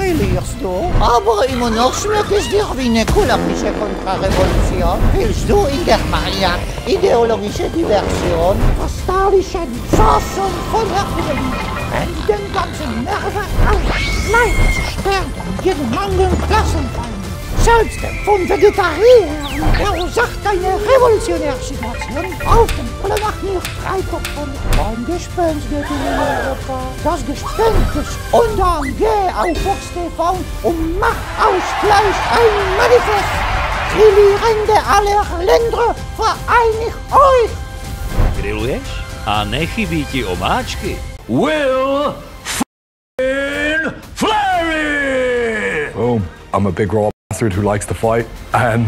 Reliers du, aber immer noch schmeckt es dir wie eine kulinarische Kontrarevolution. Willst du in Germania ideologische Diversion, verstaatlichen Chancen von der Kubelík, den ganzen Nerven aus, Leid zerstört und jeden Mangel Klassenfeind. Selbst von Vegetariern verursacht eine revolutionäre Situation auf dem Plumach nicht Freikopfen. Ein Gespenst geht in Europa. Das Gespenst ist Untergeh auf Fox TV und macht Ausgleich ein Manifest. Regierende aller Länder, vereinigt euch! Grilluješ? A nechybí ti omáčky? Will Fleury! Boom. I'm a big raw bastard who likes to fight, and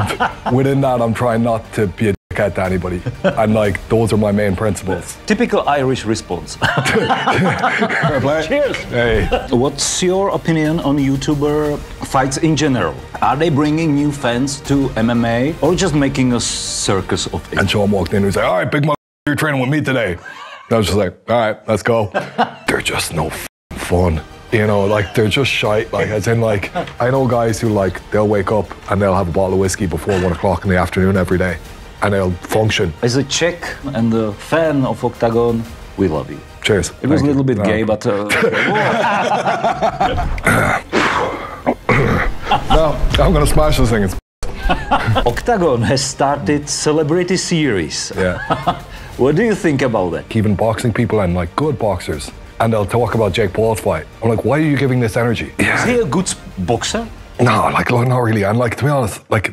within that I'm trying not to be a dickhead to anybody, and like those are my main principles. Typical Irish response. Fair play. Cheers! Hey. What's your opinion on YouTuber fights in general? Are they bringing new fans to MMA or just making a circus of it? And Sean walked in and was like, all right, big mother, you're training with me today. And I was just like, all right, let's go. They're just no fun. You know, like, they're just shite. Like, as in, like, I know guys who, like, they'll wake up and they'll have a bottle of whiskey before 1 o'clock in the afternoon every day. And they'll function. As a Czech and a fan of Octagon, we love you. Cheers. It was a little bit gay, but... No, I'm gonna smash this thing. Octagon has started celebrity series. Yeah. What do you think about that? Even boxing people and, like, good boxers. And they'll talk about Jake Paul's fight. I'm like, why are you giving this energy? Is he a good boxer? No, like, not really. And, like, to be honest, like,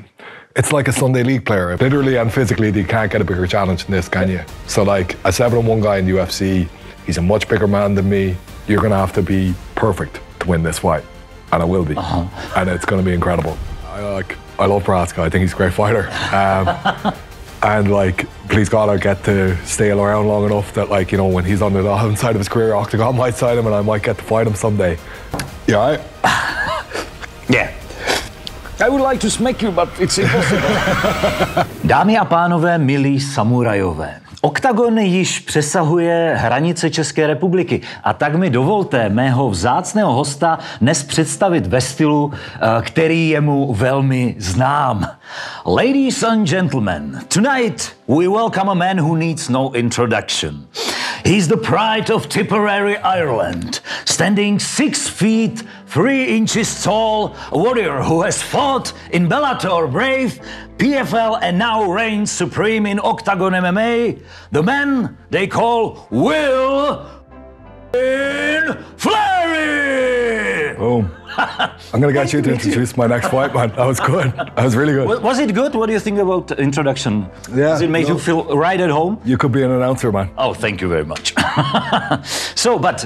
it's like a Sunday league player. Literally and physically, you can't get a bigger challenge than this, can you? So, like, a 7-1 guy in the UFC, he's a much bigger man than me. You're gonna have to be perfect to win this fight. And I will be. And it's gonna be incredible. I love Prohaska. I think he's a great fighter. And, like, please God, I'll get to stay around long enough that, like, you know, when he's on the downside of his career, Octagon might sign him and I might get to fight him someday. You all right? Yeah. I would like to smack you, but it's impossible. Dámy a pánové, milí samurajové, Oktagon již přesahuje hranice České republiky a tak mi dovolte mého vzácného hosta dnes představit ve stylu, který je mu velmi znám. Ladies and gentlemen, tonight we welcome a man who needs no introduction. He's the pride of Tipperary, Ireland, standing 6 feet 3 inches tall, a warrior who has fought in Bellator, Brave, PFL, and now reigns supreme in Octagon MMA. The man they call Will Fleury. Boom. I'm gonna get you to introduce my next fight, man. That was good. That was really good. Was it good? What do you think about the introduction? Yeah. Does it make you feel right at home? You could be an announcer, man. Oh, thank you very much. So, but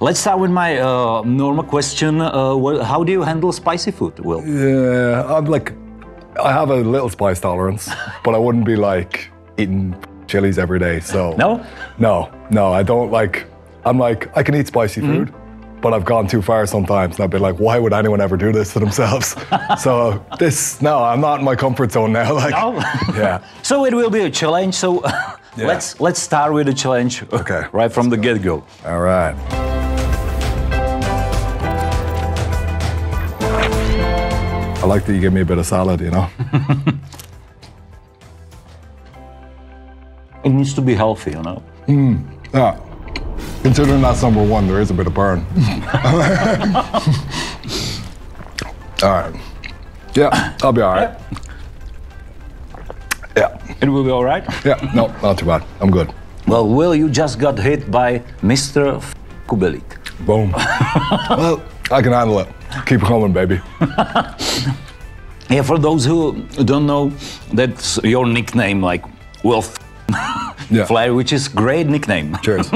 let's start with my normal question. How do you handle spicy food, Will? Yeah, I have a little spice tolerance, but I wouldn't be like eating chilies every day, so. No? No, I don't like, I can eat spicy food, but I've gone too far sometimes, and I've been like, why would anyone ever do this to themselves? So I'm not in my comfort zone now. Like, no? Yeah. So it will be a challenge, so Yeah. let's start with the challenge. Okay. Right from the get-go. All right. I like that you give me a bit of salad, you know? It needs to be healthy, you know? Yeah. Considering that's number 1, there is a bit of burn. All right. Yeah, I'll be all right. Yeah. It will be all right? Yeah, no, not too bad. I'm good. Well, Will, you just got hit by Mr. Kubelík. Boom. Well, I can handle it. Keep it coming, baby. Yeah, for those who don't know, that's your nickname, like Will Yeah. Fleury, which is great nickname. Cheers.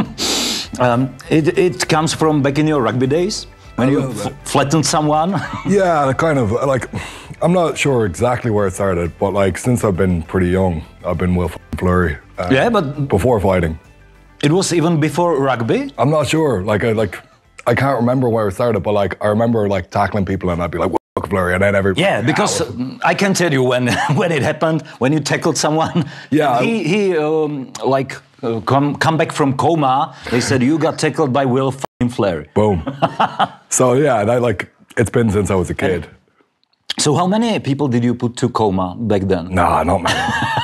It comes from back in your rugby days when you flattened someone. Yeah, kind of, like, I'm not sure exactly where it started, but like since I've been pretty young, I've been Will Fleury. Yeah, but before fighting. It was even before rugby? I'm not sure. I can't remember where it started, but like I remember like tackling people and I'd be like, Will Fleury, and then everybody. Yeah, because I can tell you when when it happened, when you tackled someone. Yeah. He come back from coma. They said you got tackled by Will Fleury. Boom. So yeah, and It's been since I was a kid. So how many people did you put to coma back then? Nah, not many.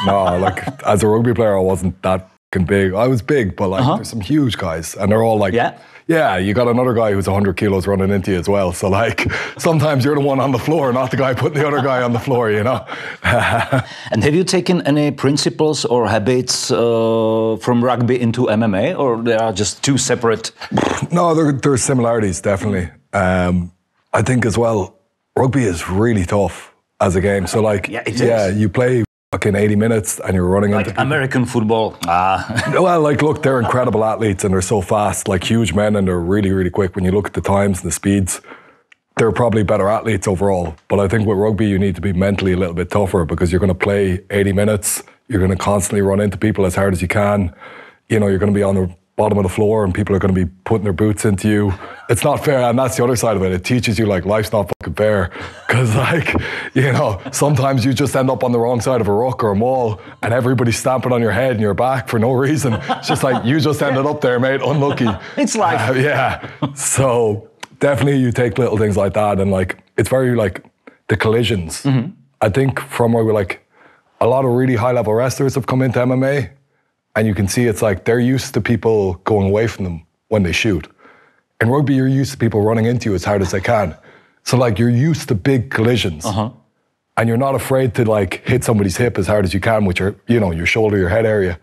No, like as a rugby player, I wasn't that big. I was big, but like there's some huge guys, and they're all like, yeah, you got another guy who's 100 kilos running into you as well. So like sometimes you're the one on the floor, not the guy putting the other guy on the floor, you know. And have you taken any principles or habits from rugby into MMA, or they are just two separate? No, there's similarities definitely. I think as well, rugby is really tough as a game. So like, you play fucking 80 minutes and you're running like into American football. Well, like, look, they're incredible athletes and they're so fast, like huge men, and they're really, really quick. When you look at the times and the speeds, they're probably better athletes overall. But I think with rugby, you need to be mentally a little bit tougher because you're going to play 80 minutes. You're going to constantly run into people as hard as you can. You know, you're going to be on the bottom of the floor and people are going to be putting their boots into you. It's not fair, and that's the other side of it. It teaches you like life's not fucking fair, because like, you know, sometimes you just end up on the wrong side of a ruck or a maul and everybody's stamping on your head and your back for no reason. It's just like, you just ended up there, mate, unlucky. It's life. Yeah. So definitely you take little things like that, and like, it's very like the collisions. I think from where we're like, a lot of really high level wrestlers have come into MMA. And you can see it's like they're used to people going away from them when they shoot. In rugby, you're used to people running into you as hard as they can. So like you're used to big collisions. And you're not afraid to like hit somebody's hip as hard as you can with your, you know, your shoulder, your head area.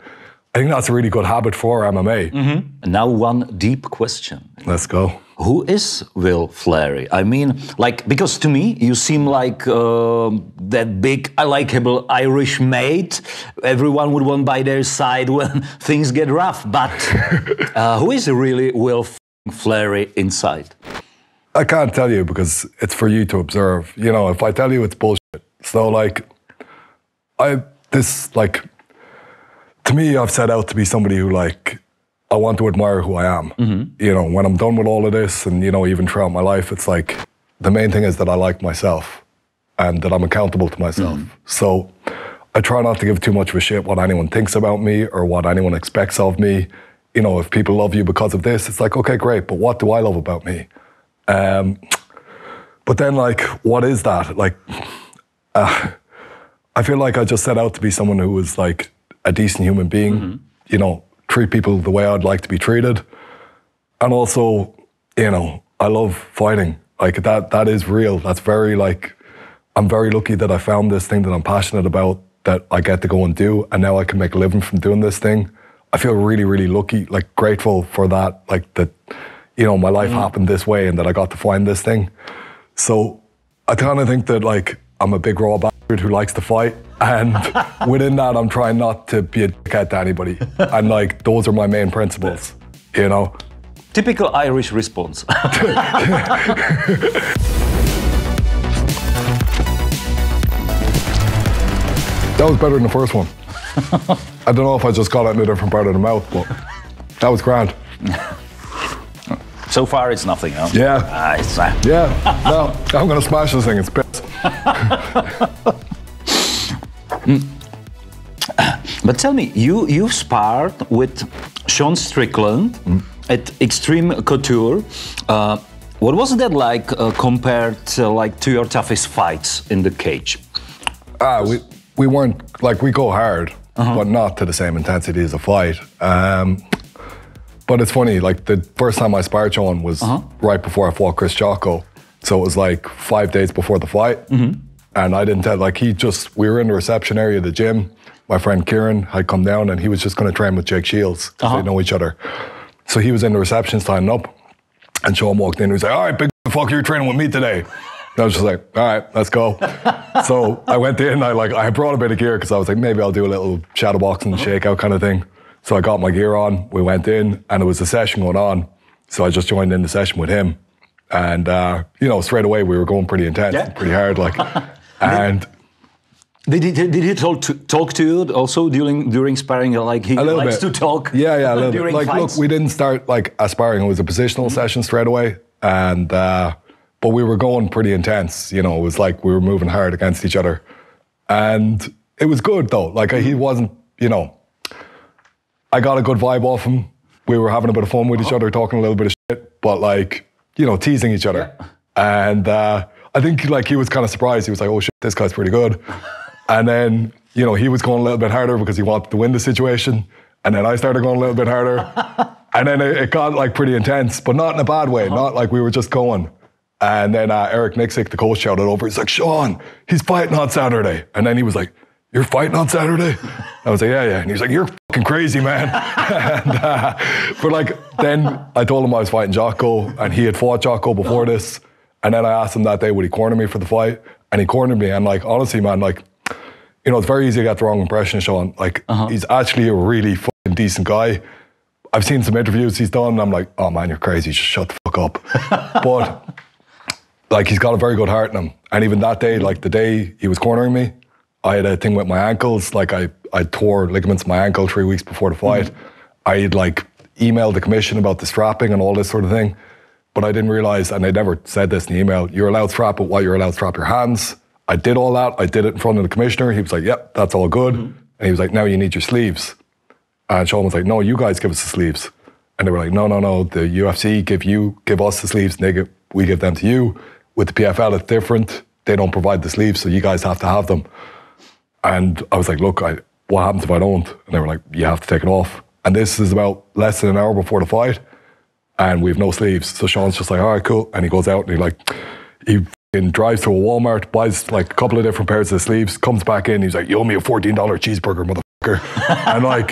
I think that's a really good habit for MMA. And now one deep question. Let's go. Who is Will Fleury? I mean, like, because to me, you seem like that big, likable Irish mate. Everyone would want by their side when things get rough. But who is really Will Fleury inside? I can't tell you because it's for you to observe. You know, if I tell you, it's bullshit. So like, to me, I've set out to be somebody who like, I want to admire who I am. You know, when I'm done with all of this and, you know, even throughout my life, it's like, the main thing is that I like myself and that I'm accountable to myself. So I try not to give too much of a shit what anyone thinks about me or what anyone expects of me. You know, if people love you because of this, it's like, okay, great, but what do I love about me? But then like, what is that? Like, I feel like I just set out to be someone who was like a decent human being, you know, treat people the way I'd like to be treated. And also, you know, I love fighting. Like that is real. That's very like, I'm very lucky that I found this thing that I'm passionate about that I get to go and do. And now I can make a living from doing this thing. I feel really, really lucky, like grateful for that. Like that, you know, my life happened this way and that I got to find this thing. So I kind of think that like, I'm a big raw bastard who likes to fight. And within that, I'm trying not to be a dickhead to anybody. And like, those are my main principles, you know? Typical Irish response. That was better than the first one. I don't know if I just got it in a different part of the mouth, but that was grand. So far, it's nothing, huh? Yeah. Yeah, no, I'm gonna smash this thing, it's piss. But tell me, you've sparred with Sean Strickland at Extreme Couture. What was that like compared to your toughest fights in the cage? We weren't, like, we go hard, but not to the same intensity as a fight. But it's funny, like the first time I sparred Sean was right before I fought Chris Jocko. So it was like 5 days before the fight. And I didn't tell, like we were in the reception area of the gym. My friend Kieran had come down and he was just gonna train with Jake Shields, because they know each other. So he was in the reception signing up and Sean walked in and he was like, all right, big fuck, you're training with me today. And I was just like, all right, let's go. So I went in, I brought a bit of gear because I was like, maybe I'll do a little shadow boxing, shakeout kind of thing. So I got my gear on, we went in, and there was a session going on. So I just joined in the session with him. And, you know, straight away we were going pretty intense, pretty hard, like. And did he talk to you also during sparring? Like he likes to talk. Yeah, a little bit. Like, fights? look, we didn't start like a sparring. It was a positional session straight away, and but we were going pretty intense. You know, it was like we were moving hard against each other, and it was good though. Like he wasn't, you know. I got a good vibe off him. We were having a bit of fun with each other, talking a little bit of shit, but like, you know, teasing each other. And I think like he was kind of surprised. He was like, oh shit, this guy's pretty good. And then, you know, he was going a little bit harder because he wanted to win the situation. And then I started going a little bit harder. And then it got like pretty intense, but not in a bad way. Not like we were just going. And then Eric Nixick, the coach, shouted over. He's like, Sean, he's fighting on Saturday. And then he was like, you're fighting on Saturday? I was like, yeah. And he was like, you're fucking crazy, man. And, but like, then I told him I was fighting Jocko, and he had fought Jocko before this. And then I asked him that day, would he corner me for the fight? And he cornered me. And like, honestly, man, like, you know, it's very easy to get the wrong impression of Sean. Like, he's actually a really fucking decent guy. I've seen some interviews he's done, and I'm like, oh man, you're crazy, just shut the fuck up. But like, he's got a very good heart in him. And even that day, like the day he was cornering me, I had a thing with my ankles. Like I tore ligaments in my ankle 3 weeks before the fight. I had like emailed the commission about the strapping and all this sort of thing. But I didn't realize, and they never said this in the email, you're allowed to strap it while you're allowed to strap your hands. I did all that. I did it in front of the commissioner. He was like, yep, that's all good. And he was like, now you need your sleeves. And Sean was like, no, you guys give us the sleeves. And they were like, no, the UFC give us the sleeves, and we give them to you. With the PFL, it's different. They don't provide the sleeves, so you guys have to have them. And I was like, look, what happens if I don't? And they were like, you have to take it off. And this is about less than an hour before the fight, and we have no sleeves. So Sean's just like, all right, cool. And he goes out and he drives to a Walmart, buys like a couple of different pairs of sleeves, comes back in, he's like, you owe me a $14 cheeseburger, motherfucker. And like,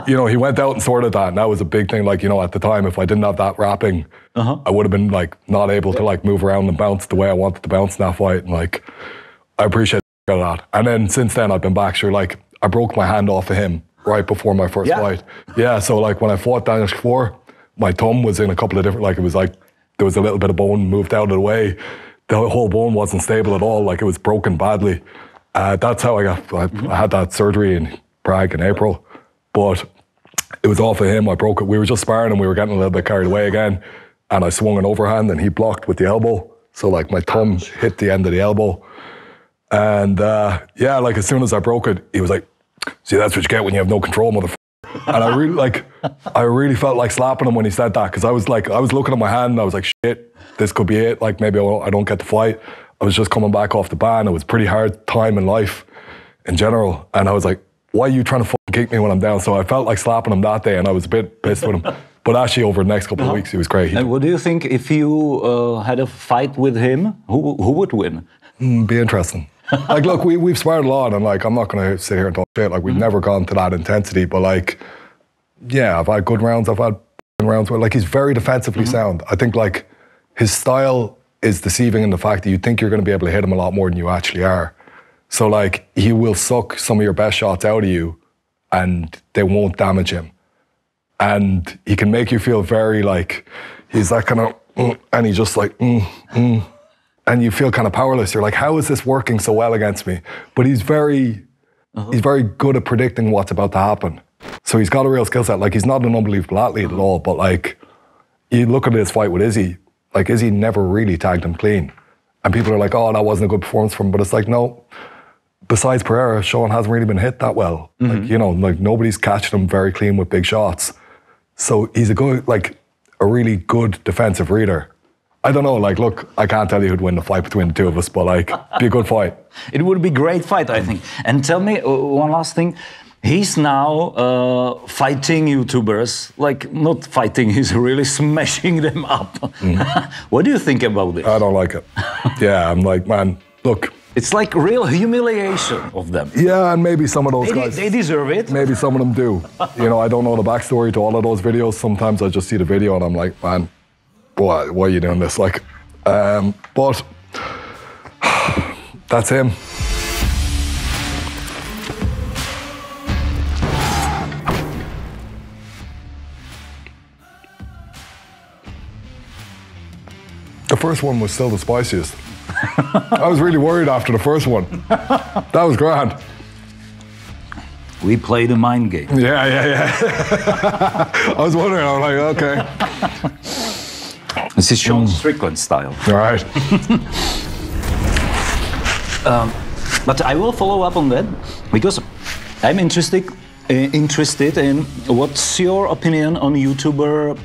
you know, he went out and sorted that, and that was a big thing. Like, you know, at the time, if I didn't have that wrapping, I would have been like not able to like move around and bounce the way I wanted to bounce in that fight. And like, I appreciate that. And then since then, I've been back. Sure, like I broke my hand off of him right before my first fight. Yeah, so like when I fought Daniel Shafor, my thumb was in a couple of different, like it was like, there was a little bit of bone moved out of the way. The whole bone wasn't stable at all. Like it was broken badly. That's how I had that surgery in Prague in April. But it was off of him. I broke it. We were just sparring and we were getting a little bit carried away again. And I swung an overhand and he blocked with the elbow. So like my thumb hit the end of the elbow. And yeah, like as soon as I broke it, he was like, see, that's what you get when you have no control, motherfucker. And I really felt like slapping him when he said that, because I was looking at my hand and I was like, shit, this could be it. Like maybe I don't get the fight. I was just coming back off the ban. It was a pretty hard time in life in general. And I was like, why are you trying to fucking kick me when I'm down? So I felt like slapping him that day, and I was a bit pissed with him. But actually, over the next couple of weeks, he was great. And what do you think if you had a fight with him, who would win? Be interesting. Like, look, we've sparred a lot, and like, I'm not going to sit here and talk shit. Like, we've never gone to that intensity, but like, yeah, I've had good rounds. I've had rounds where like he's very defensively sound. I think like his style is deceiving in the fact that you think you're going to be able to hit him a lot more than you actually are. So like, he will suck some of your best shots out of you, and they won't damage him. And he can make you feel very like, he's that kind of, and he's just like, and you feel kind of powerless. You're like, how is this working so well against me? But he's very good at predicting what's about to happen. So he's got a real skill set. Like, he's not an unbelievable athlete at all, but like, you look at his fight with Izzy, like Izzy never really tagged him clean. And people are like, oh, that wasn't a good performance from him. But it's like, no, besides Pereira, Sean hasn't really been hit that well. Like, you know, like nobody's catching him very clean with big shots. So he's a really good defensive reader. I don't know, like, look, I can't tell you who'd win the fight between the two of us, but like, be a good fight. It would be a great fight, I think. And tell me one last thing. He's now fighting YouTubers, like not fighting, he's really smashing them up. What do you think about this? I don't like it. Yeah, I'm like, man, look. It's like real humiliation of them. Yeah, and maybe some of those guys. They deserve it. Maybe some of them do. You know, I don't know the backstory to all of those videos. Sometimes I just see the video and I'm like, man, why are you doing this? Like, but that's him. The first one was still the spiciest. I was really worried after the first one. That was grand. We played a mind game. Yeah. I was wondering, I was like, okay. This is Sean Strickland style. All right. But I will follow up on that, because I'm interested in what's your opinion on YouTuber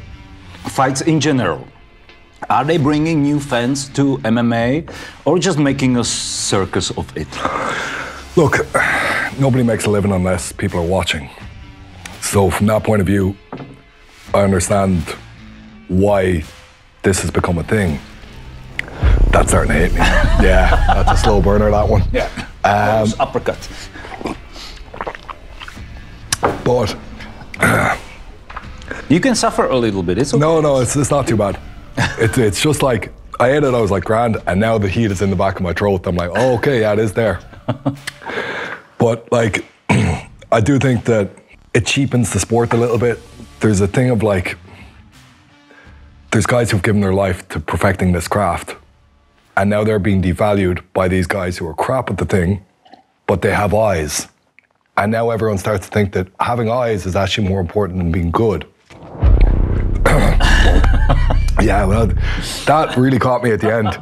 fights in general. Are they bringing new fans to MMA or just making a circus of it? Look, nobody makes a living unless people are watching. So from that point of view, I understand why this has become a thing. That's starting to hit me. Yeah, that's a slow burner, that one. Yeah, uppercut. But you can suffer a little bit. It's okay. no, it's not too bad. It's just like, I ate it, I was like, grand, and now the heat is in the back of my throat. I'm like, oh, okay, yeah, it is there. But like, I do think that it cheapens the sport a little bit. There's a thing of like, there's guys who've given their life to perfecting this craft, and now they're being devalued by these guys who are crap at the thing, but they have eyes. And now everyone starts to think that having eyes is actually more important than being good. Yeah, well, that really caught me at the end.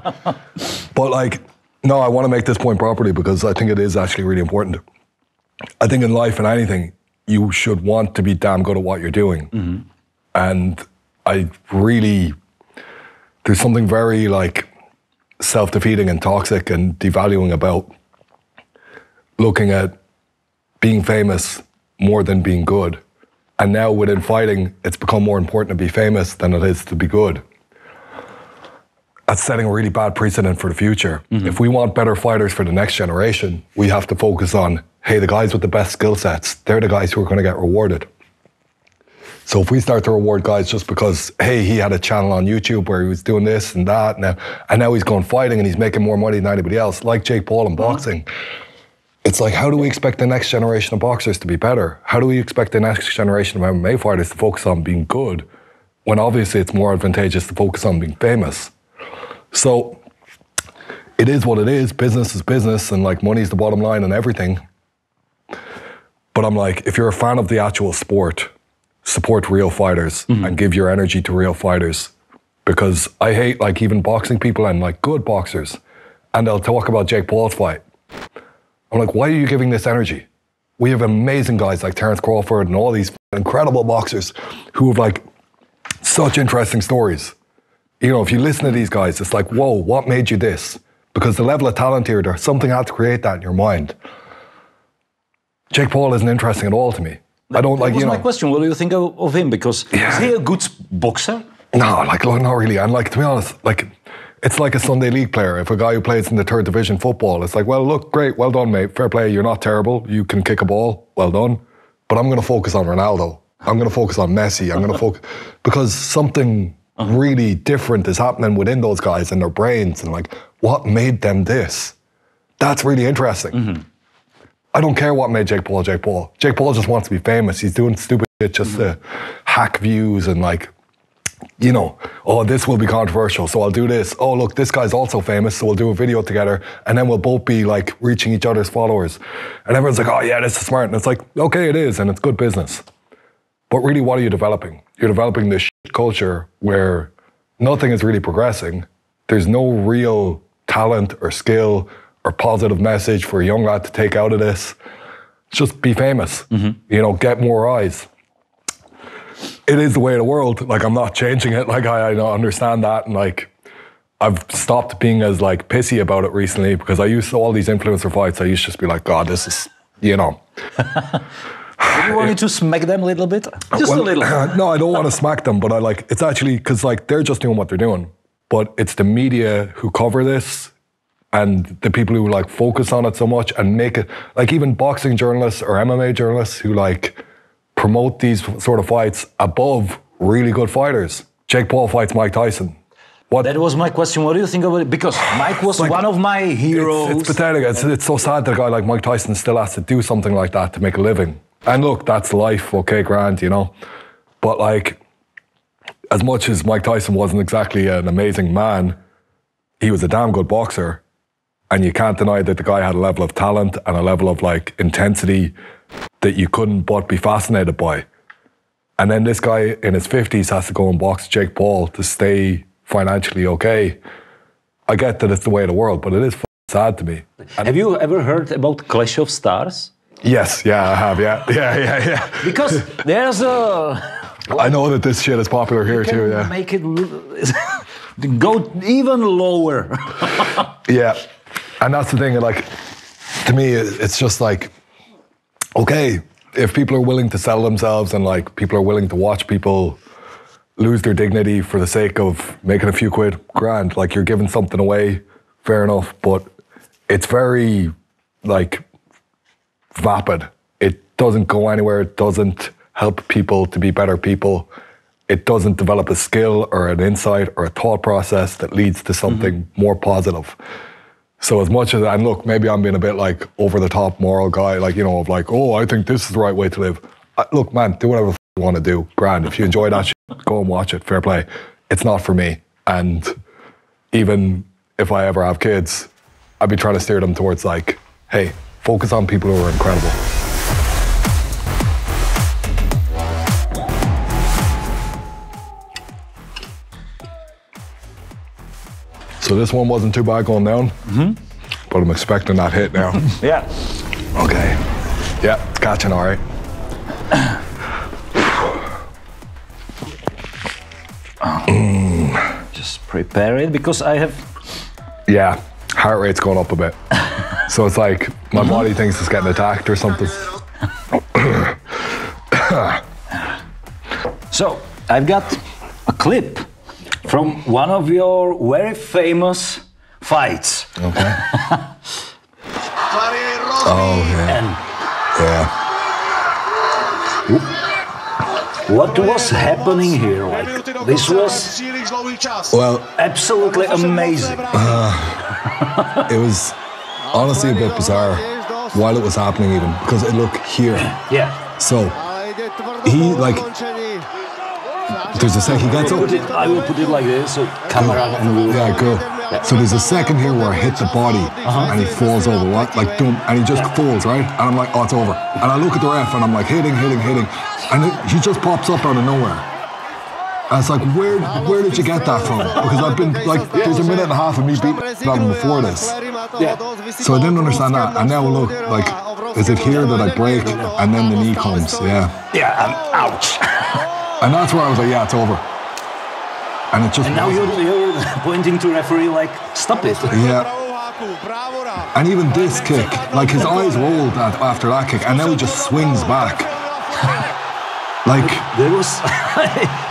But like, no, I want to make this point properly because I think it is actually really important. I think in life and anything, you should want to be damn good at what you're doing. Mm-hmm. And I really, there's something very like self-defeating and toxic and devaluing about looking at being famous more than being good. And now within fighting, it's become more important to be famous than it is to be good. That's setting a really bad precedent for the future. Mm-hmm. If we want better fighters for the next generation, we have to focus on, hey, the guys with the best skill sets, they're the guys who are going to get rewarded. So if we start to reward guys just because, hey, he had a channel on YouTube where he was doing this and that, and now he's going fighting and he's making more money than anybody else, like Jake Paul in boxing. It's like, how do we expect the next generation of boxers to be better? How do we expect the next generation of MMA fighters to focus on being good when obviously it's more advantageous to focus on being famous? So it is what it is. Business is business, and like money's the bottom line and everything. But I'm like, if you're a fan of the actual sport, support real fighters and give your energy to real fighters. Because I hate like even boxing people and like good boxers, and they'll talk about Jake Paul's fight. I'm like, why are you giving this energy? We have amazing guys like Terence Crawford and all these incredible boxers who have like such interesting stories. You know, if you listen to these guys, it's like, whoa, what made you this? Because the level of talent here, there's something had to create that in your mind. Jake Paul isn't interesting at all to me. I don't like, you know. That was my question. What do you think of him? Because is he a good boxer? No, like, not really. And like, to be honest, like, it's like a Sunday league player. If a guy who plays in the third division football, it's like, well, look, great, well done, mate. Fair play, you're not terrible. You can kick a ball, well done. But I'm going to focus on Ronaldo. I'm going to focus on Messi. I'm going to focus, because something really different is happening within those guys and their brains. And like, what made them this? That's really interesting. Mm-hmm. I don't care what made Jake Paul Jake Paul. Jake Paul just wants to be famous. He's doing stupid shit just to hack views and like, you know, oh, this will be controversial, so I'll do this. Oh, look, this guy's also famous, so we'll do a video together, and then we'll both be like reaching each other's followers. And everyone's like, oh yeah, this is smart. And it's like, okay, it is, and it's good business. But really, what are you developing? You're developing this shit culture where nothing is really progressing. There's no real talent or skill or positive message for a young lad to take out of this. Just be famous, you know, get more eyes. It is the way of the world. Like, I'm not changing it. Like, I understand that. And like, I've stopped being as like pissy about it recently because I used to, all these influencer fights, I used to just be like, God, this is, you know. Do you want me to smack them a little bit? Just a little. No, I don't want to smack them, but I like, it's actually, because like, they're just doing what they're doing. But it's the media who cover this and the people who like focus on it so much and make it, like even boxing journalists or MMA journalists who like promote these sort of fights above really good fighters. Jake Paul fights Mike Tyson. What? That was my question. What do you think about it? Because Mike was like, one of my heroes. It's pathetic. It's so sad that a guy like Mike Tyson still has to do something like that to make a living. And look, that's life. Okay, grand, you know. But like, as much as Mike Tyson wasn't exactly an amazing man, he was a damn good boxer. And you can't deny that the guy had a level of talent and a level of like intensity that you couldn't but be fascinated by. And then this guy in his 50s has to go and box Jake Paul to stay financially okay. I get that it's the way of the world, but it is sad to me. And have you ever heard about Clash of Stars? Yes, yeah, I have, yeah. Because there's a... I know that this shit is popular here too, yeah. Make it... Go even lower. Yeah, and that's the thing, like, to me, it's just like, okay, if people are willing to sell themselves and like people are willing to watch people lose their dignity for the sake of making a few quid, grand, like you're giving something away, fair enough, but it's very like vapid. It doesn't go anywhere, it doesn't help people to be better people. It doesn't develop a skill or an insight or a thought process that leads to something more positive. So as much as, and look, maybe I'm being a bit like over the top moral guy, like, you know, of like, oh, I think this is the right way to live. Look, man, do whatever you want to do. Grand. If you enjoy that shit, go and watch it. Fair play. It's not for me. And even if I ever have kids, I'd be trying to steer them towards like, hey, focus on people who are incredible. So this one wasn't too bad going down, but I'm expecting that hit now. Yeah. Okay. Yeah, it's catching all right. Just prepare it because I have... Yeah, heart rate's going up a bit. So it's like my body thinks it's getting attacked or something. So, I've got a clip from one of your very famous fights. Okay. Oh, yeah. And Yeah. what was happening here? Like, this was Well, absolutely amazing. it was honestly a bit bizarre while it was happening even, because look here. Yeah. So, he like, there's a second, he gets up. I will put it like this, so camera and we will... Yeah, cool. So there's a second here where I hit the body and he falls over, what? Like, boom, and he just falls, right? And I'm like, oh, it's over. And I look at the ref and I'm like, hitting. And he just pops up out of nowhere. And it's like, where did you get that from? Because I've been, like, there's a minute and a half of me beating on him before this. Yeah. So I didn't understand that. And now look, like, is it here that I break and then the knee comes? Yeah. Yeah, ouch. And that's where I was like, yeah, it's over. And it just And now you're pointing to referee like, stop it. Yeah. And even this kick, like his eyes rolled after that kick, and now he just swings back. Like, That was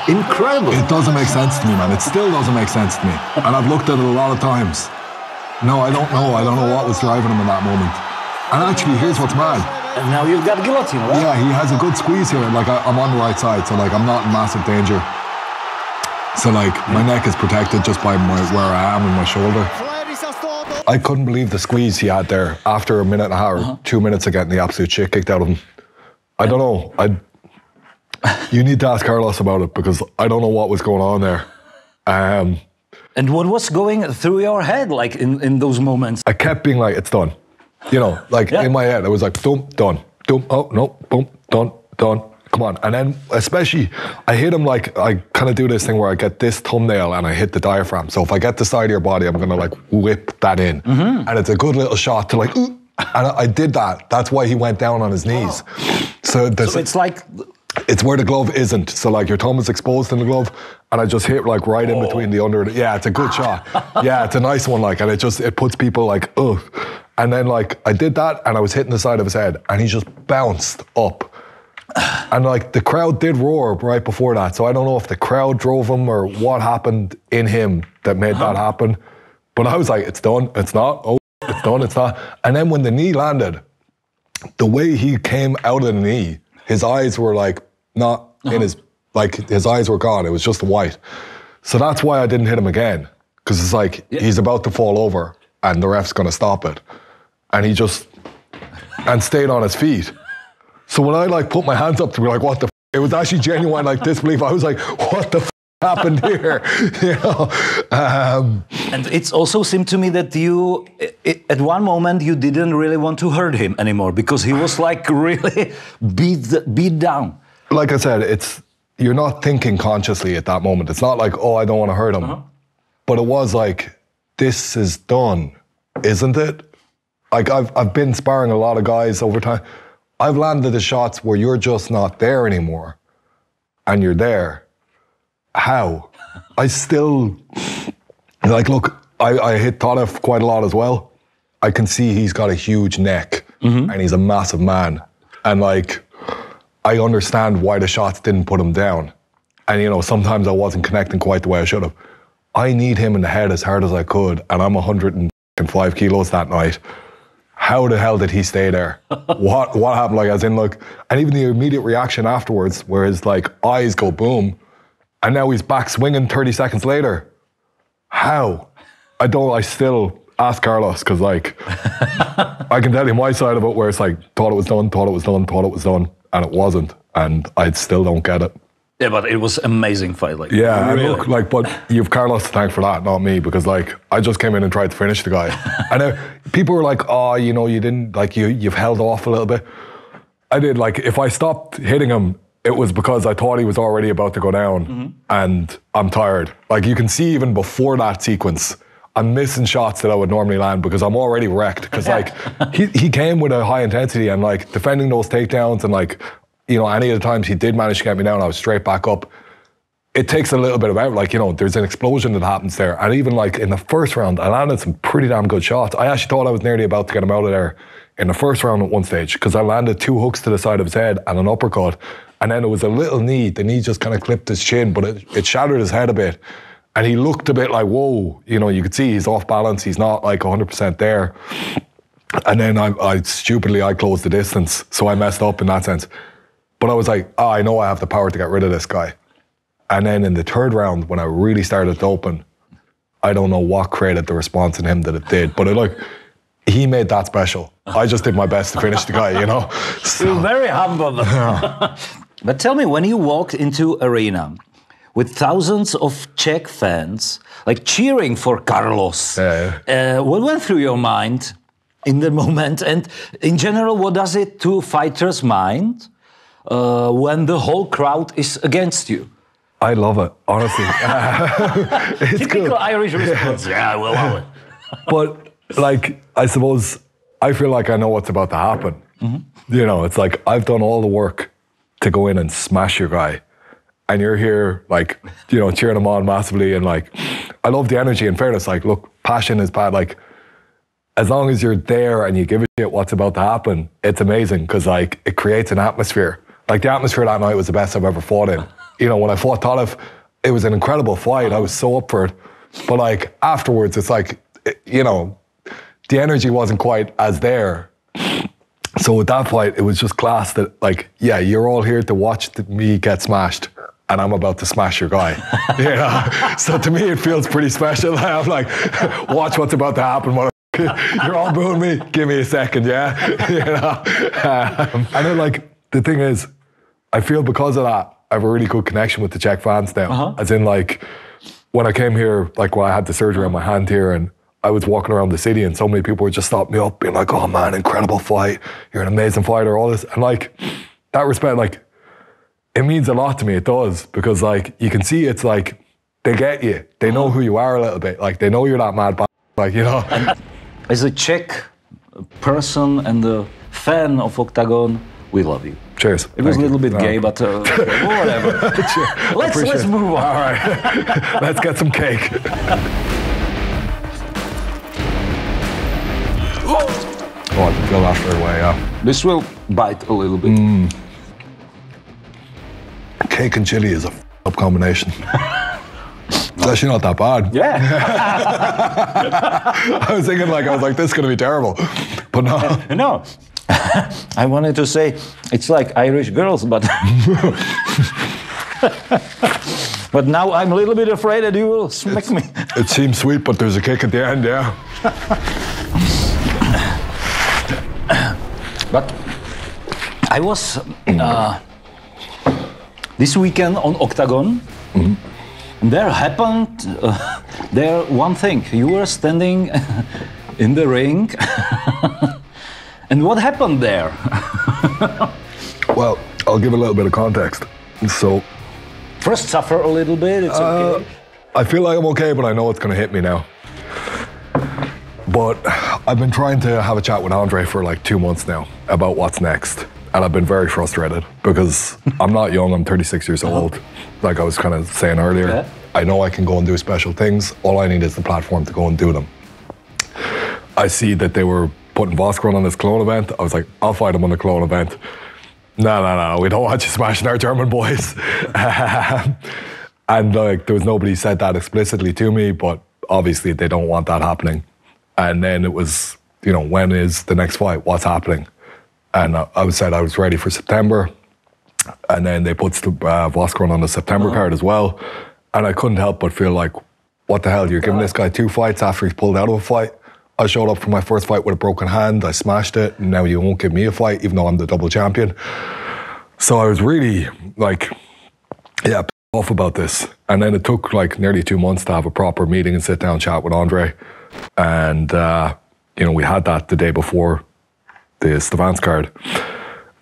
incredible. it doesn't make sense to me, man. It still doesn't make sense to me. And I've looked at it a lot of times. No, I don't know. I don't know what was driving him in that moment. And actually, here's what's mad. And now you've got guillotine, right? Yeah, he has a good squeeze here. Like, I'm on the right side, so like I'm not in massive danger. So like, my neck is protected just by where I am and my shoulder. I couldn't believe the squeeze he had there after a minute and a half, or 2 minutes of getting the absolute shit kicked out of him. I don't know. You need to ask Carlos about it, because I don't know what was going on there. And what was going through your head, like in those moments? I kept being like, it's done. You know, like in my head, I was like, boom, done. Boom, oh, no, boom, done. Come on. And then, especially, I hit him like, I kind of do this thing where I get this thumbnail and I hit the diaphragm. So if I get the side of your body, I'm going to like whip that in. And it's a good little shot to like, ooh. And I did that. That's why he went down on his knees. So it's like... It's where the glove isn't. So like your thumb is exposed in the glove, and I just hit like right in between the under. Yeah, it's a good shot. Yeah, it's a nice one. Like, and it puts people like, ugh. And then like I did that, and I was hitting the side of his head, and he just bounced up. And like the crowd did roar right before that. So I don't know if the crowd drove him or what happened in him that made that happen. But I was like, it's done. It's not. Oh, it's done. It's not. And then when the knee landed, the way he came out of the knee, his eyes were like not in his, like his eyes were gone. It was just white. So that's why I didn't hit him again. Because it's like, he's about to fall over and the ref's going to stop it. And he just, and stayed on his feet. So when I like put my hands up to be like, what the f-? It was actually genuine like disbelief. I was like, what the f- happened here? You know? And it also seemed to me that you, at one moment, you didn't really want to hurt him anymore because he was like really beat down. Like I said, you're not thinking consciously at that moment. It's not like, oh, I don't want to hurt him. But it was like, this is done, isn't it? Like I've been sparring a lot of guys over time. I've landed the shots where you're just not there anymore and you're there. How? I still And like, look, I hit Tadev quite a lot as well. I can see he's got a huge neck and he's a massive man. And like, I understand why the shots didn't put him down. And you know, sometimes I wasn't connecting quite the way I should have. I need him in the head as hard as I could, and I'm 105 kilos that night. How the hell did he stay there? What happened? Like, as in, like, and even the immediate reaction afterwards, where his like eyes go boom, and now he's back swinging 30 seconds later. How? I still ask Carlos, because like, I can tell you my side of it, where it's like, thought it was done, and it wasn't, and I still don't get it. Yeah, but it was amazing fight. Like, yeah, really. and look, like, but you've Carlos to thank for that, not me, because like, I just came in and tried to finish the guy. And people were like, oh, you know, you didn't, like, you've held off a little bit. I did. Like, if I stopped hitting him, it was because I thought he was already about to go down, and I'm tired. Like, you can see even before that sequence, I'm missing shots that I would normally land because I'm already wrecked. Because like, he came with a high intensity, and like, defending those takedowns, and like, you know, any of the times he did manage to get me down, I was straight back up. It takes a little bit of effort. Like, you know, there's an explosion that happens there. And even like in the first round, I landed some pretty damn good shots. I actually thought I was nearly about to get him out of there in the first round at one stage, because I landed 2 hooks to the side of his head and an uppercut. And then it was a little knee. The knee just kind of clipped his chin, but it shattered his head a bit. And he looked a bit like, whoa, you know, you could see he's off balance. He's not like 100% there. And then I stupidly closed the distance. So I messed up in that sense. But I was like, oh, I know I have the power to get rid of this guy. And then in the third round, when I really started to open, I don't know what created the response in him that it did. But he made that special. I just did my best to finish the guy, you know? So. You're very humble. But tell me, when you walked into arena with thousands of Czech fans, like cheering for Carlos, what went through your mind in the moment? And in general, what does it to fighters' mind when the whole crowd is against you? I love it, honestly. It's Typical cool. Irish response. Yeah, we'll love it. But like, I suppose, I feel like I know what's about to happen. You know, it's like, I've done all the work to go in and smash your guy. And you're here, like, you know, cheering him on massively. And like, I love the energy. In fairness, like, look, passion is bad. Like, as long as you're there and you give a shit what's about to happen, it's amazing, because like, it creates an atmosphere. Like, the atmosphere that night was the best I've ever fought in. You know, when I fought Tadev, it was an incredible fight. I was so up for it. But like, afterwards, it's like, you know, the energy wasn't quite as there. So with that fight, it was just class that, like, yeah, you're all here to watch me get smashed, and I'm about to smash your guy. You know? So to me, it feels pretty special. I'm like, watch what's about to happen. You're all booing me. Give me a second, yeah? You know? And then, like, the thing is, I feel because of that, I have a really good connection with the Czech fans now. As in, like, when I came here, like, when I had the surgery on my hand here, and I was walking around the city, and so many people would just stop me up, being like, oh man, incredible fight. You're an amazing fighter, all this. And like, that respect, like, it means a lot to me. It does. Because like, you can see it's like, they get you. They know who you are a little bit. Like, they know you're that mad, like, you know. And as a Czech person and a fan of Octagon, we love you. Cheers. It was a little bit gay, but whatever. Let's move on. All right. Let's get some cake. Oh, I can feel that straight away, yeah. This will bite a little bit. Cake and chili is a up combination. It's actually not that bad. Yeah. I was thinking, like, this is going to be terrible. But no. No. I wanted to say it's like Irish girls, but but now I'm a little bit afraid that you will smack me. It seems sweet, but there's a kick at the end, yeah. But I was this weekend on Octagon. There happened one thing. You were standing in the ring. And what happened there? Well, I'll give a little bit of context. So, first suffer a little bit, it's okay. I feel like I'm okay, but I know it's going to hit me now. But I've been trying to have a chat with Andre for like 2 months now about what's next. And I've been very frustrated because I'm not young, I'm 36 years old, like I was kind of saying earlier. I know I can go and do special things. All I need is the platform to go and do them. I see that they were putting Voskron on this clone event. I was like, I'll fight him on the clone event. No, we don't want you smashing our German boys. And like, there was nobody said that explicitly to me, but obviously they don't want that happening. And then it was, you know, when is the next fight? What's happening? And I said I was ready for September. And then they put Voskron on the September card as well. And I couldn't help but feel like, what the hell? You're giving this guy 2 fights after he's pulled out of a fight. I showed up for my first fight with a broken hand. I smashed it. And now you won't give me a fight, even though I'm the double champion. So I was really like, yeah, off about this. And then it took like nearly 2 months to have a proper meeting and sit down chat with Andre. And, you know, we had that the day before the Stevans card.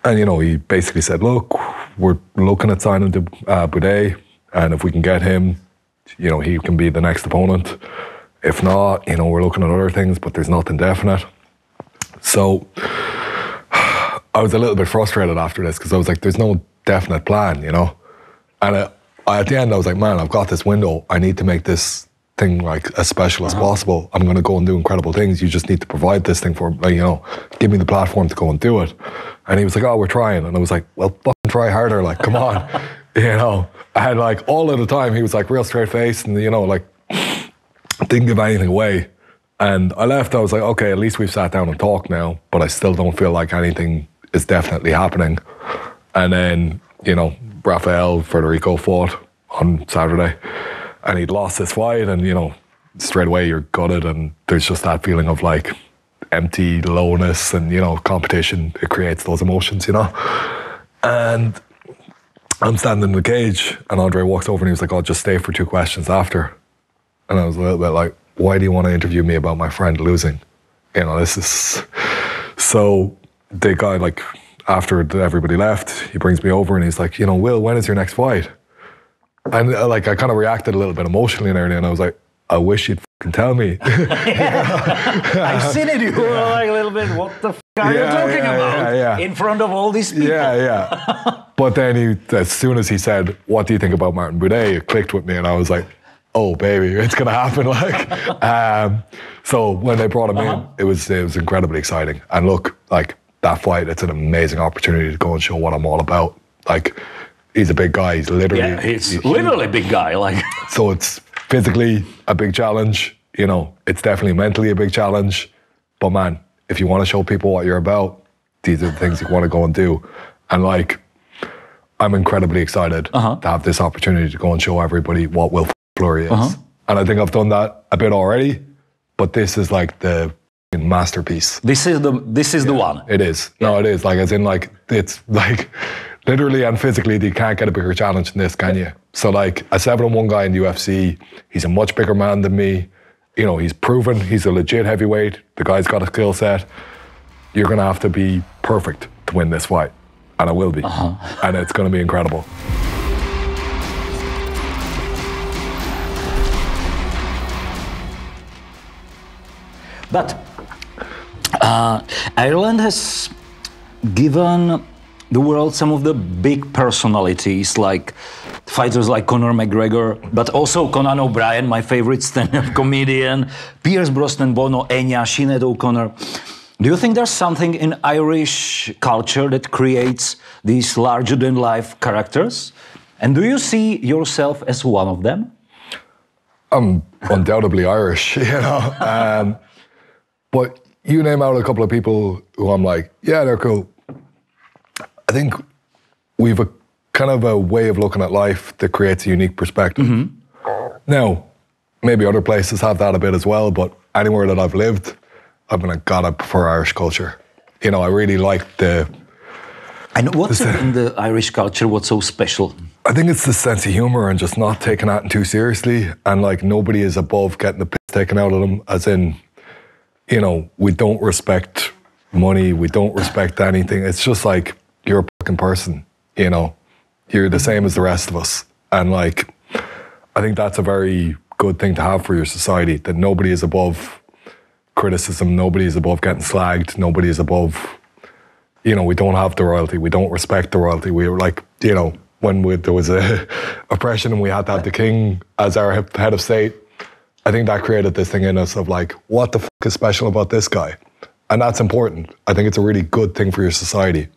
And, you know, he basically said, look, we're looking at signing to Boudet. And if we can get him, you know, he can be the next opponent. If not, you know, we're looking at other things, but there's nothing definite. So I was a little bit frustrated after this because I was like, there's no definite plan, you know? And at the end, I was like, man, I've got this window. I need to make this thing like as special as possible. I'm going to go and do incredible things. You just need to provide this thing for, like, you know, give me the platform to go and do it. And he was like, oh, we're trying. And I was like, well, fucking try harder. Like, come on. You know, I had like all of the time, he was like real straight faced and, you know, like didn't give anything away. And I left, I was like, okay, at least we've sat down and talked now, but I still don't feel like anything is definitely happening. And then, you know, Rafael Federico fought on Saturday and he'd lost his fight and, you know, straight away you're gutted and there's just that feeling of like empty lowness and, you know, competition, it creates those emotions, you know. And I'm standing in the cage and Andre walks over and he was like, oh, just stay for 2 questions after. And I was a little bit like, why do you want to interview me about my friend losing? You know, this is... So the guy, like, after everybody left, he brings me over and he's like, you know, Will, when is your next fight? And like, I kind of reacted a little bit emotionally and everything. And I was like, I wish you'd fucking tell me. I've seen it. You were like a little bit, what the f*** are you talking about? In front of all these people. Yeah. But then as soon as he said, what do you think about Martin Boudet? It clicked with me and I was like, oh baby, it's gonna happen. Like, so when they brought him in, it was incredibly exciting. And look, like that fight, it's an amazing opportunity to go and show what I'm all about. Like, he's a big guy. He's literally, he's literally a big guy. Like, so it's physically a big challenge. You know, it's definitely mentally a big challenge. But man, if you want to show people what you're about, these are the things you want to go and do. And like, I'm incredibly excited to have this opportunity to go and show everybody what Will Fleury is. And I think I've done that a bit already, but this is like the masterpiece. This is the one. It is. No, it is. Like, as in, like, it's like literally and physically, you can't get a bigger challenge than this, can you? So like a 7-1 guy in the UFC, he's a much bigger man than me. You know, he's proven he's a legit heavyweight. The guy's got a skill set. You're going to have to be perfect to win this fight. And I will be. And it's going to be incredible. But Ireland has given the world some of the big personalities, like fighters like Conor McGregor, but also Conan O'Brien, my favorite stand-up comedian, Pierce Brosnan, Bono, Enya, Sinead O'Connor. Do you think there's something in Irish culture that creates these larger-than-life characters? And do you see yourself as one of them? I'm undoubtedly Irish, you know. But you name out a couple of people who I'm like, yeah, they're cool. I think we've a kind of a way of looking at life that creates a unique perspective. Now, maybe other places have that a bit as well, but anywhere that I've lived, I've been like, God, I prefer Irish culture. You know, I really like the... And what's in the Irish culture, what's so special? I think it's the sense of humour and just not taking that too seriously. And like, nobody is above getting the piss taken out of them, as in, you know, we don't respect money, we don't respect anything. It's just like, you're a fucking person, you know? You're the same as the rest of us. And like, I think that's a very good thing to have for your society, that nobody is above criticism, nobody is above getting slagged, nobody is above, you know, we don't have the royalty, we don't respect the royalty. We're like, you know, there was a oppression and we had to have the king as our head of state, I think that created this thing in us of like, what the fuck is special about this guy? And that's important. I think it's a really good thing for your society.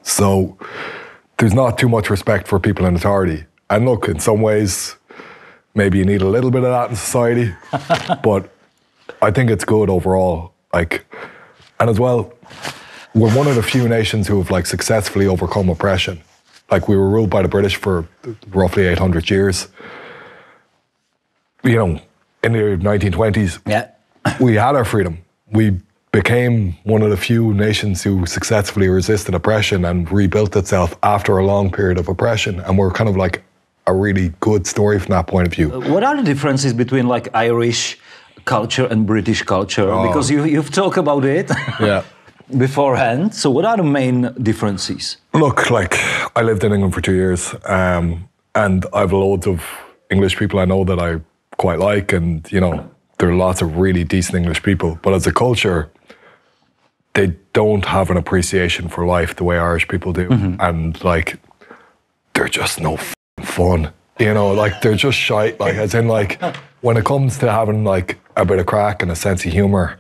So there's not too much respect for people in authority. And look, in some ways, maybe you need a little bit of that in society, but I think it's good overall. Like, and as well, we're one of the few nations who have like successfully overcome oppression. Like we were ruled by the British for roughly 800 years. You know, in the 1920s, we had our freedom. We became one of the few nations who successfully resisted oppression and rebuilt itself after a long period of oppression. And we're kind of like a really good story from that point of view. What are the differences between like Irish culture and British culture? Because you've talked about it beforehand. So what are the main differences? Look, like I lived in England for 2 years and I've loads of English people I know that I quite like, and you know, there are lots of really decent English people, but as a culture, they don't have an appreciation for life the way Irish people do. And like, they're just no fun, you know, like they're just shite, like as in like, when it comes to having like a bit of crack and a sense of humor,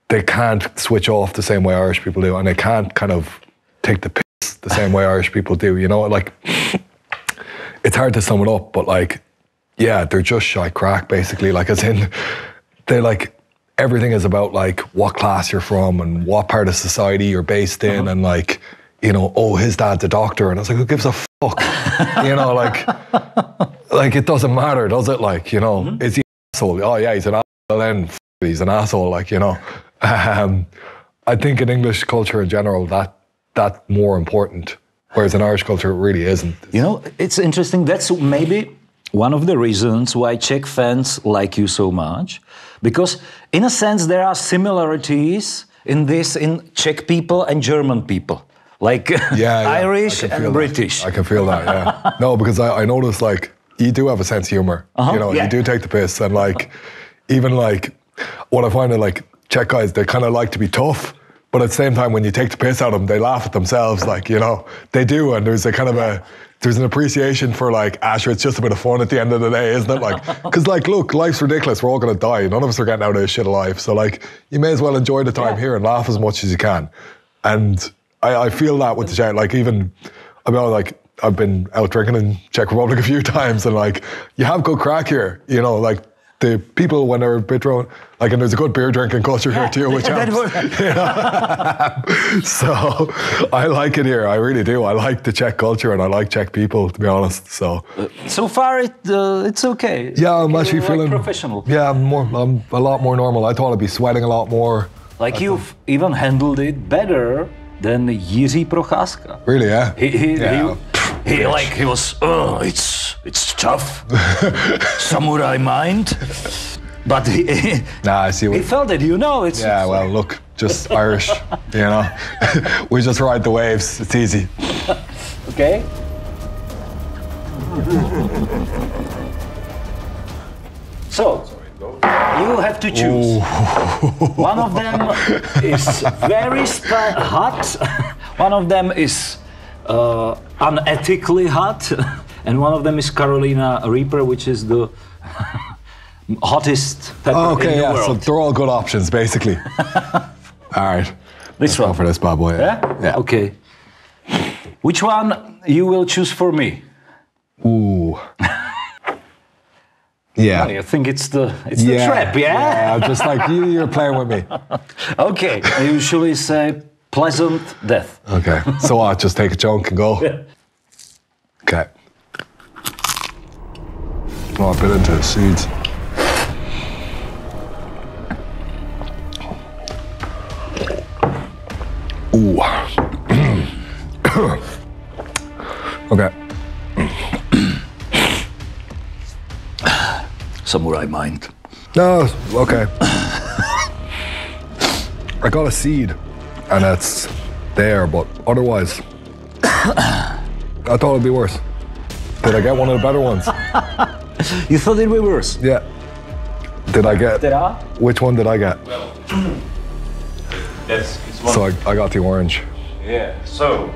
they can't switch off the same way Irish people do, and they can't kind of take the piss the same way Irish people do, you know, like, it's hard to sum it up, but like, yeah, they're just shy crack, basically. Like, as in, they like, everything is about like what class you're from and what part of society you're based in, and like, you know, oh, his dad's a doctor, and I was like, who gives a fuck? You know, like it doesn't matter, does it? Like, you know, is he an asshole? Oh yeah, he's an asshole. Then he's an asshole. Like, you know, I think in English culture in general, that's more important, whereas in Irish culture it really isn't. You know, it's interesting. That's maybe one of the reasons why Czech fans like you so much, because in a sense there are similarities in Czech people and German people, like Irish and British. I can feel that, yeah. No, because I notice like you do have a sense of humor, you know, you do take the piss, and like, even like, what I find in like Czech guys, they kind of like to be tough, but at the same time when you take the piss out of them, they laugh at themselves, like, you know, they do, and there's a kind of there's an appreciation for like, Asher, it's just a bit of fun at the end of the day, isn't it? Like, because like, look, life's ridiculous. We're all going to die. None of us are getting out of this shit alive. So like, you may as well enjoy the time here and laugh as much as you can. And I feel that with the Czech, like even, I've been out drinking in Czech Republic a few times, and like, you have good crack here, you know, like the people when they're a bit drunk, like, and there's a good beer drinking culture here too, which helps. You know? So I like it here. I really do. I like the Czech culture and I like Czech people, to be honest. So so far it's okay. Yeah, I'm actually feeling professional. Yeah, I'm a lot more normal. I thought I'd be sweating a lot more. Like you've even handled it better than Jiří Procházka. Really? Yeah. He was. Oh, it's tough. Samurai mind. But I see. He felt it, you know. Well, look, just Irish, you know. We just ride the waves. It's easy. Okay. So, you have to choose. One of them is very hot. One of them is unethically hot. And one of them is Carolina Reaper, which is the hottest pepper in the world. So they're all good options, basically. All right. Let's go for this bad boy. Yeah? Okay. Which one you will choose for me? Ooh. Yeah. I think it's the trap, yeah? Yeah, just like you're playing with me. Okay. I usually say pleasant death. Okay. So what? Just take a chunk and go? Yeah. Okay. Oh, I bit into the seeds. Ooh. Okay. Samurai mind. No, okay. I got a seed, and it's there, but otherwise, I thought it'd be worse. Did I get one of the better ones? You thought it'd be worse? Yeah. Did I get? Která? Which one did I get? Well, yes, it's one. So I got the orange. Yeah, so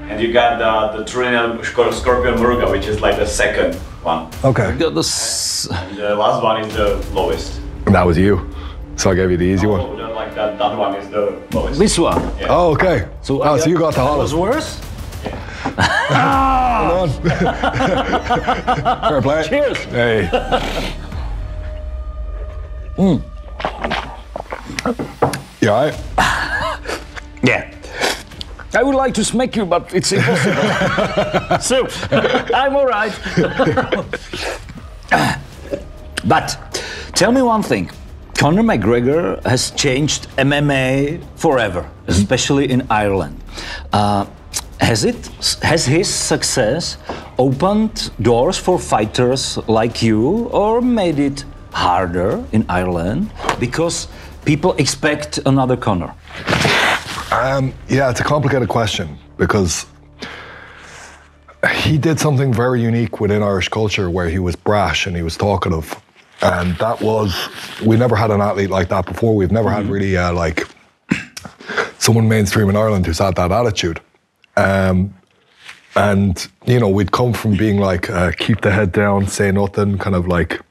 And you got the Trinidad Scorpion Muruga, which is like the second one. Okay. Got this. And the last one is the lowest. And that was you. So I gave you the easy one. Oh, don't like that one is the lowest. This one. Yeah. Oh, okay. So, So you got the was hottest. worse? Hold on. Fair play. Cheers. Hey. You alright? Yeah. I would like to smack you, but it's impossible. So, I'm all right. But tell me one thing. Conor McGregor has changed MMA forever, especially in Ireland. Has his success opened doors for fighters like you, or made it harder in Ireland because people expect another Conor? Yeah, it's a complicated question because he did something very unique within Irish culture where he was brash and he was talkative. And that was, we never had an athlete like that before. We've never had really like someone mainstream in Ireland who's had that attitude. And, you know, we'd come from being like, keep the head down, say nothing, kind of like,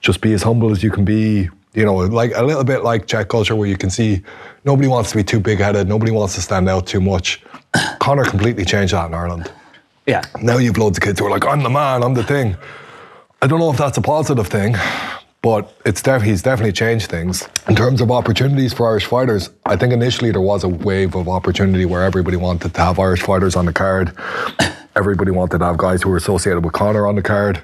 just be as humble as you can be. You know, like a little bit like Czech culture where you can see nobody wants to be too big-headed, nobody wants to stand out too much. Conor completely changed that in Ireland. Yeah. Now you've loads of kids who are like, I'm the man, I'm the thing. I don't know if that's a positive thing, but he's definitely changed things. In terms of opportunities for Irish fighters, I think initially there was a wave of opportunity where everybody wanted to have Irish fighters on the card. Everybody wanted to have guys who were associated with Conor on the card.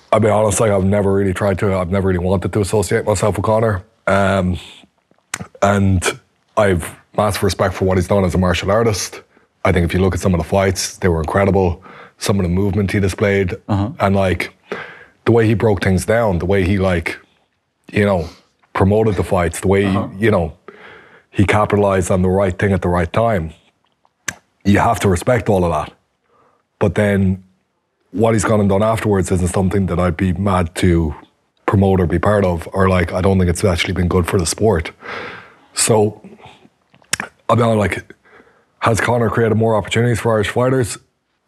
I'll be honest, like I've never really wanted to associate myself with Conor. And I've massive respect for what he's done as a martial artist. I think if you look at some of the fights, they were incredible. Some of the movement he displayed, and like the way he broke things down, the way he like, you know, promoted the fights, the way you know, he capitalized on the right thing at the right time. You have to respect all of that. But then what he's gone and done afterwards isn't something that I'd be mad to promote or be part of, or like, I don't think it's actually been good for the sport. So, I mean, like, has Conor created more opportunities for Irish fighters?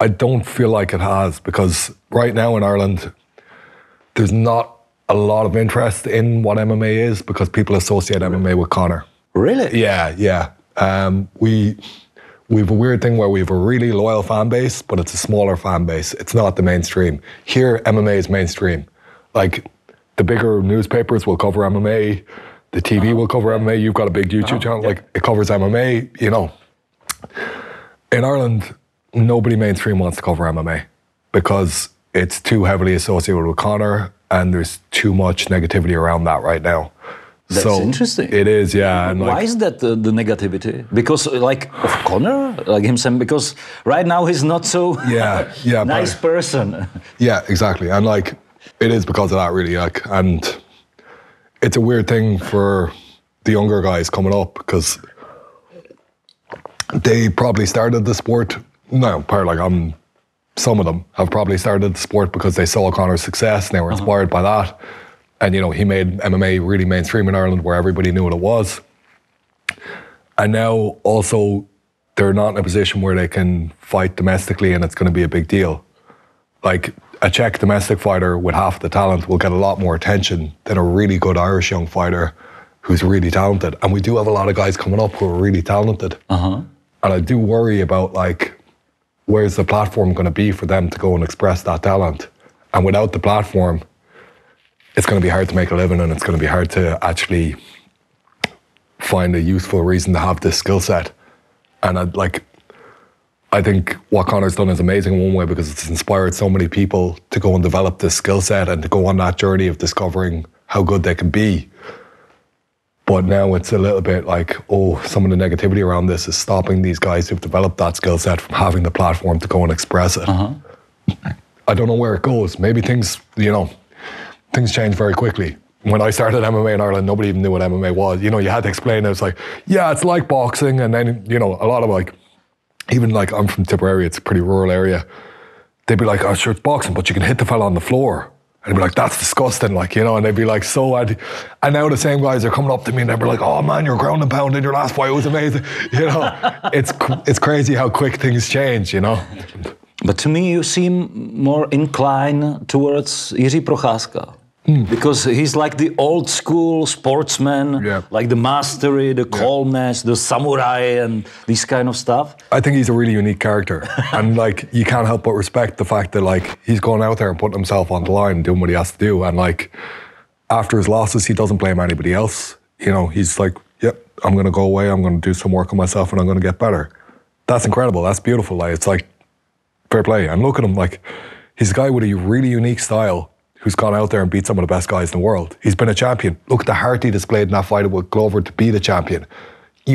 I don't feel like it has, because right now in Ireland, there's not a lot of interest in what MMA is because people associate MMA with Conor. Really? Yeah. We have a weird thing where we have a really loyal fan base, but it's a smaller fan base. It's not the mainstream. Here, MMA is mainstream. Like, the bigger newspapers will cover MMA, the TV will cover MMA, you've got a big YouTube channel, like, it covers MMA, you know. In Ireland, nobody mainstream wants to cover MMA because it's too heavily associated with Conor and there's too much negativity around that right now. That's interesting. It is, yeah. And why like, is that the negativity? Because like of Conor, like himself, because right now he's not so nice person. Yeah, exactly. And like, it is because of that really, like, and it's a weird thing for the younger guys coming up because they probably started the sport. No, some of them have probably started the sport because they saw Conor's success and they were inspired by that. And, you know, he made MMA really mainstream in Ireland where everybody knew what it was. And now also they're not in a position where they can fight domestically and it's going to be a big deal. Like a Czech domestic fighter with half the talent will get a lot more attention than a really good Irish young fighter who's really talented. And we do have a lot of guys coming up who are really talented. And I do worry about like, where's the platform going to be for them to go and express that talent? And without the platform, it's going to be hard to make a living and it's going to be hard to actually find a useful reason to have this skill set. And I think what Conor's done is amazing in one way because it's inspired so many people to go and develop this skill set and to go on that journey of discovering how good they can be. But now it's a little bit like, oh, some of the negativity around this is stopping these guys who've developed that skill set from having the platform to go and express it. I don't know where it goes. Maybe things change very quickly. When I started MMA in Ireland, nobody even knew what MMA was. You know, you had to explain it. It's like, yeah, it's like boxing. And then, you know, a lot of like, even like I'm from Tipperary, it's a pretty rural area. They'd be like, oh, sure, it's boxing, but you can hit the fella on the floor. And I'd be like, that's disgusting, like, you know, and they'd be like, so, and now the same guys are coming up to me and they'd be like, oh man, your ground and pound in your last fight was amazing. You know, it's crazy how quick things change, you know. But to me, you seem more inclined towards Jiří Procházka. Because he's like the old school sportsman, like the mastery, the calmness, the samurai and this kind of stuff. I think he's a really unique character. And like, you can't help but respect the fact that like, he's going out there and putting himself on the line and doing what he has to do. And like, after his losses, he doesn't blame anybody else. You know, he's like, yep, I'm going to go away, I'm going to do some work on myself and I'm going to get better. That's incredible, that's beautiful. Like, it's like, fair play. And look at him, like, he's a guy with a really unique style who's gone out there and beat some of the best guys in the world. He's been a champion. Look at the heart he displayed in that fight with Glover to be the champion.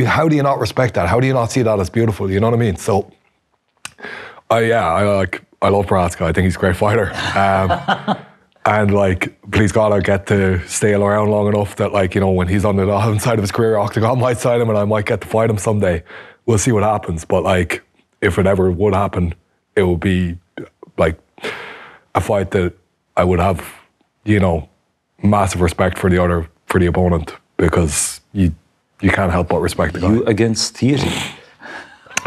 How do you not respect that? How do you not see that as beautiful? You know what I mean? So, I love Procházka. I think he's a great fighter. And like, please God, I get to stay around long enough that like, you know, when he's on the other side of his career, Oktagonu might sign him and I might get to fight him someday. We'll see what happens. But like, if it ever would happen, it would be like a fight that I would have, you know, massive respect for the opponent, because you can't help but respect the guy. You against Jiří.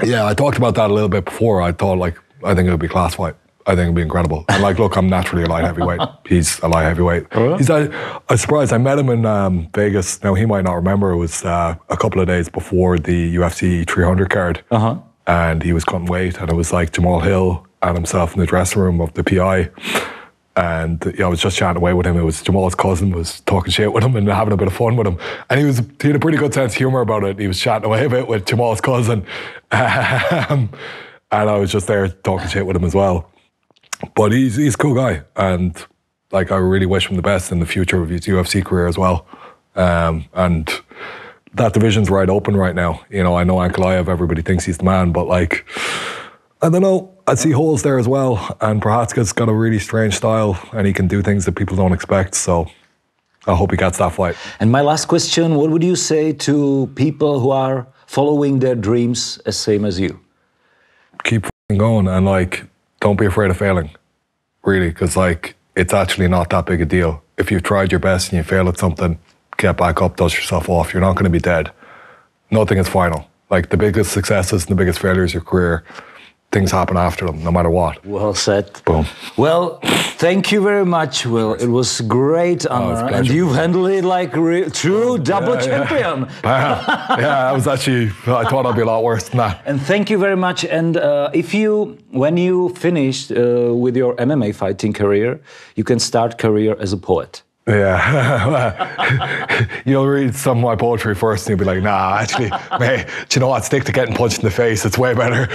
Yeah, I talked about that a little bit before. I thought like, I think it would be a class fight. I think it'd be incredible. And like, look, I'm naturally a light heavyweight. He's a light heavyweight. I'm surprised. I met him in Vegas. Now, he might not remember. It was a couple of days before the UFC 300 card. And he was cutting weight. And it was like Jamal Hill and himself in the dressing room of the PI. And I was just chatting away with him. It was Jamal's cousin was talking shit with him and having a bit of fun with him. And he had a pretty good sense of humor about it. He was chatting away a bit with Jamal's cousin. And I was just there talking shit with him as well. But he's a cool guy. And like, I really wish him the best in the future of his UFC career as well. And that division's right open right now. You know, I know Ankalaev, everybody thinks he's the man, but like, I don't know. I see holes there as well. And Procházka's got a really strange style and he can do things that people don't expect. So I hope he gets that fight. And my last question, what would you say to people who are following their dreams as same as you? Keep going and like, don't be afraid of failing. Really, because like, it's actually not that big a deal. If you've tried your best and you fail at something, get back up, dust yourself off. You're not going to be dead. Nothing is final. Like the biggest successes and the biggest failures of your career, things happen after them, no matter what. Well said. Boom. Well, thank you very much, Will. It was great honor, and you've handled it like true double champion. Yeah, I was actually, I thought I'd be a lot worse than that. And thank you very much. And when you finished with your MMA fighting career, you can start career as a poet. Yeah, you'll read some of my poetry first and you'll be like, nah, actually, mate, do you know what, stick to getting punched in the face, it's way better.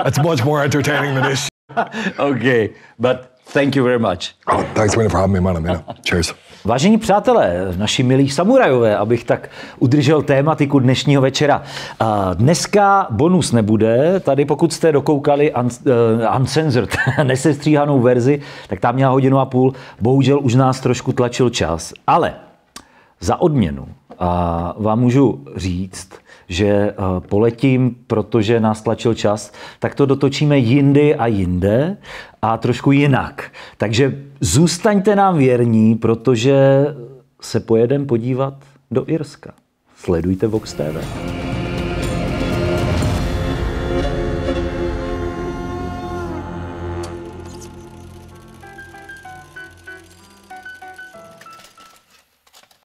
It's much more entertaining than this shit. Okay, but thank you very much. Oh, thanks for having me, man. Cheers. Vážení přátelé, naši milí samurajové, abych tak udržel tématiku dnešního večera. Dneska bonus nebude, tady pokud jste dokoukali uncensored, nesestříhanou verzi, tak tam měla 1,5 hodiny, bohužel už nás trošku tlačil čas. Ale za odměnu vám můžu říct, že poletím, protože nás tlačil čas, tak to dotočíme jindy a jinde a trošku jinak. Takže zůstaňte nám věrní, protože se pojedeme podívat do Irska. Sledujte Vox TV.